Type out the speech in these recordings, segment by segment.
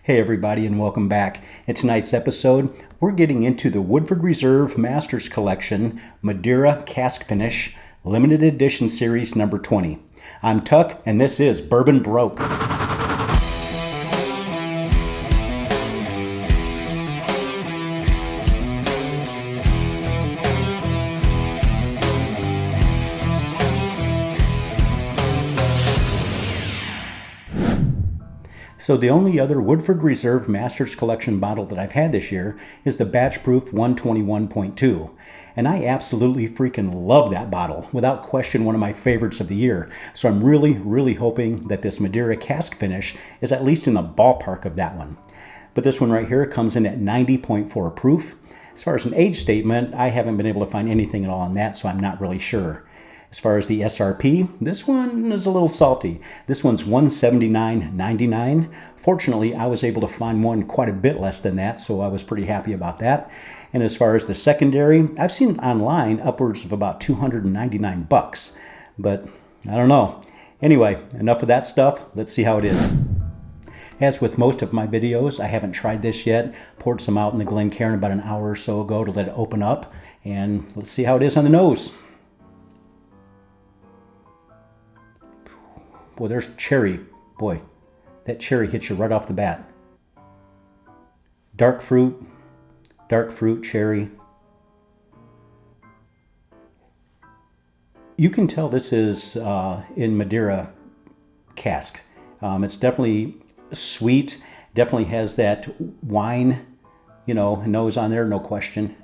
Hey everybody, and welcome back. In tonight's episode, we're getting into the Woodford Reserve Masters Collection Madeira Cask Finish Limited Edition Series number 20. I'm Tuck, and this is Bourbon Broke. So the only other Woodford Reserve Masters Collection bottle that I've had this year is the Batch Proof 121.2. And I absolutely freaking love that bottle. Without question, one of my favorites of the year. So I'm really hoping that this Madeira Cask Finish is at least in the ballpark of that one. But this one right here comes in at 90.4 proof. As far as an age statement, I haven't been able to find anything at all on that, so I'm not really sure. As far as the SRP, this one is a little salty. This one's $179.99. Fortunately, I was able to find one quite a bit less than that, so I was pretty happy about that. And as far as the secondary, I've seen it online upwards of about $299. But I don't know. Anyway, enough of that stuff. Let's see how it is. As with most of my videos, I haven't tried this yet. Poured some out in the Glencairn about an hour or so ago to let it open up. And let's see how it is on the nose. Boy, there's cherry. Boy, that cherry hits you right off the bat. Dark fruit, cherry. You can tell this is in Madeira cask. It's definitely sweet, definitely has that wine, nose on there, no question.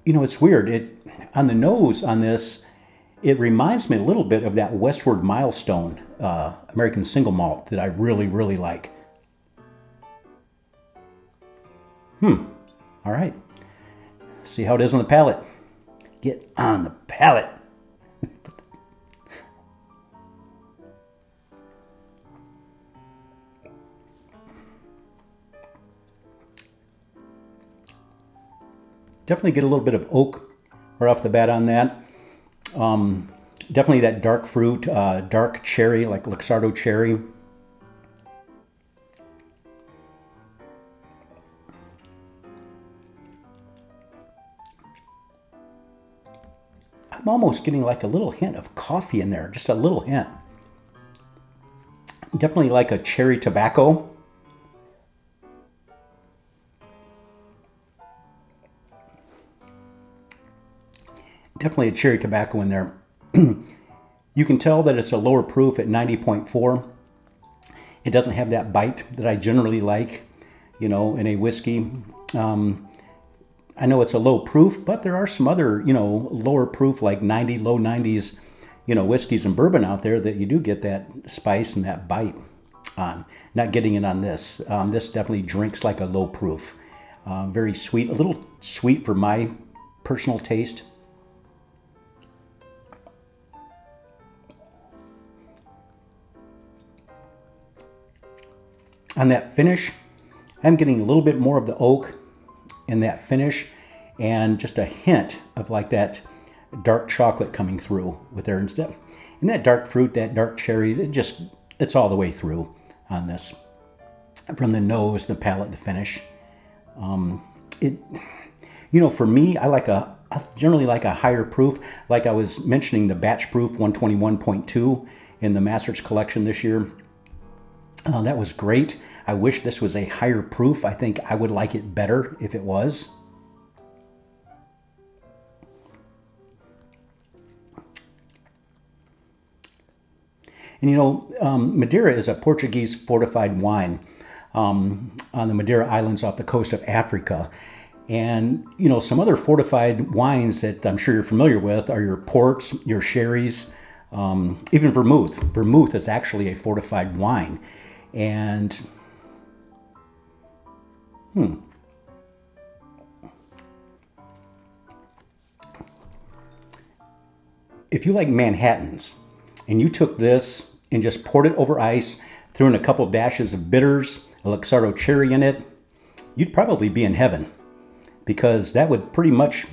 It's weird. On the nose on this, it reminds me a little bit of that Westward Milestone American Single Malt that I really like. All right. See how it is on the palate. Get on the palate. Definitely get a little bit of oak right off the bat on that. Definitely that dark fruit, dark cherry, like Luxardo cherry. I'm almost getting like a little hint of coffee in there, just a little hint. Definitely like a cherry tobacco. Definitely a cherry tobacco in there. You can tell that it's a lower proof at 90.4. It doesn't have that bite that I generally like, in a whiskey. I know it's a low proof, but there are some other, lower proof, like 90, low 90s, whiskeys and bourbon out there that you do get that spice and that bite on. Not getting it on this. This definitely drinks like a low proof. Very sweet, a little sweet for my personal taste. On that finish, I'm getting a little bit more of the oak in that finish and just a hint of like that dark chocolate coming through with there instead. And that dark fruit, that dark cherry, it's all the way through on this. From the nose, the palate, the finish. For me, I generally like a higher proof. Like I was mentioning, the Batch Proof 121.2 in the Masters Collection this year. That was great. I wish this was a higher proof. I think I would like it better if it was. And Madeira is a Portuguese fortified wine on the Madeira Islands off the coast of Africa. And, some other fortified wines that I'm sure you're familiar with are your ports, your sherries, even vermouth. Vermouth is actually a fortified wine. And if you like Manhattans and you took this and just poured it over ice, threw in a couple dashes of bitters, a Luxardo cherry in it, you'd probably be in heaven, because that would pretty much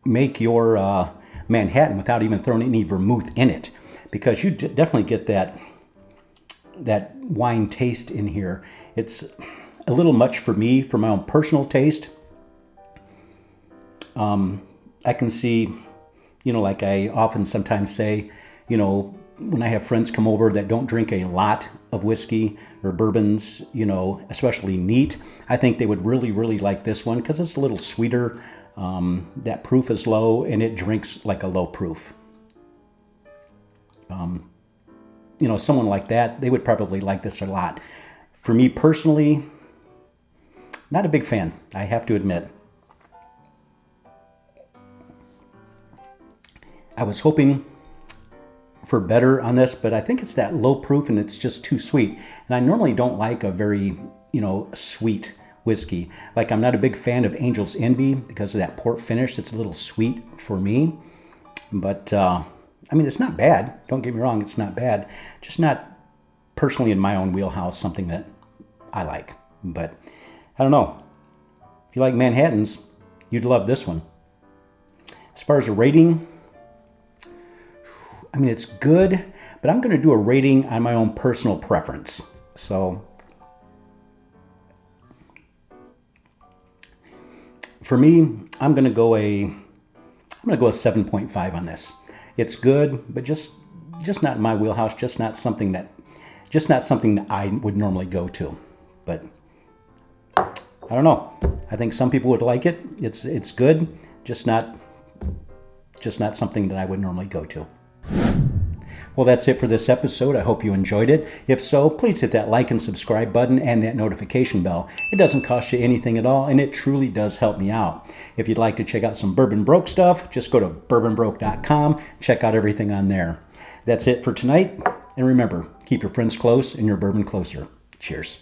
make your Manhattan without even throwing any vermouth in it. because you definitely get that wine taste in here. It's a little much for me, for my own personal taste. I can see, like I often sometimes say, when I have friends come over that don't drink a lot of whiskey or bourbons, especially neat, I think they would really, really like this one because it's a little sweeter. That proof is low and it drinks like a low proof. Someone like that, they would probably like this a lot. For me personally, not a big fan, I have to admit. I was hoping for better on this, but I think it's that low proof and it's just too sweet. And I normally don't like a very, sweet whiskey. Like, I'm not a big fan of Angel's Envy because of that port finish. It's a little sweet for me. But, it's not bad. Don't get me wrong, it's not bad. Just not personally in my own wheelhouse, something that I like. But, I don't know. If you like Manhattans, you'd love this one. As far as a rating, it's good, but I'm going to do a rating on my own personal preference. So, for me, I'm going to go a 7.5 on this. It's good, but just not in my wheelhouse. Just not something that I would normally go to. But I don't know. I think some people would like it. It's good, just not something that I would normally go to. Well, that's it for this episode. I hope you enjoyed it. If so, please hit that like and subscribe button and that notification bell. It doesn't cost you anything at all, and it truly does help me out. If you'd like to check out some Bourbon Broke stuff, just go to bourbonbroke.com. Check out everything on there. That's it for tonight. And remember, keep your friends close and your bourbon closer. Cheers.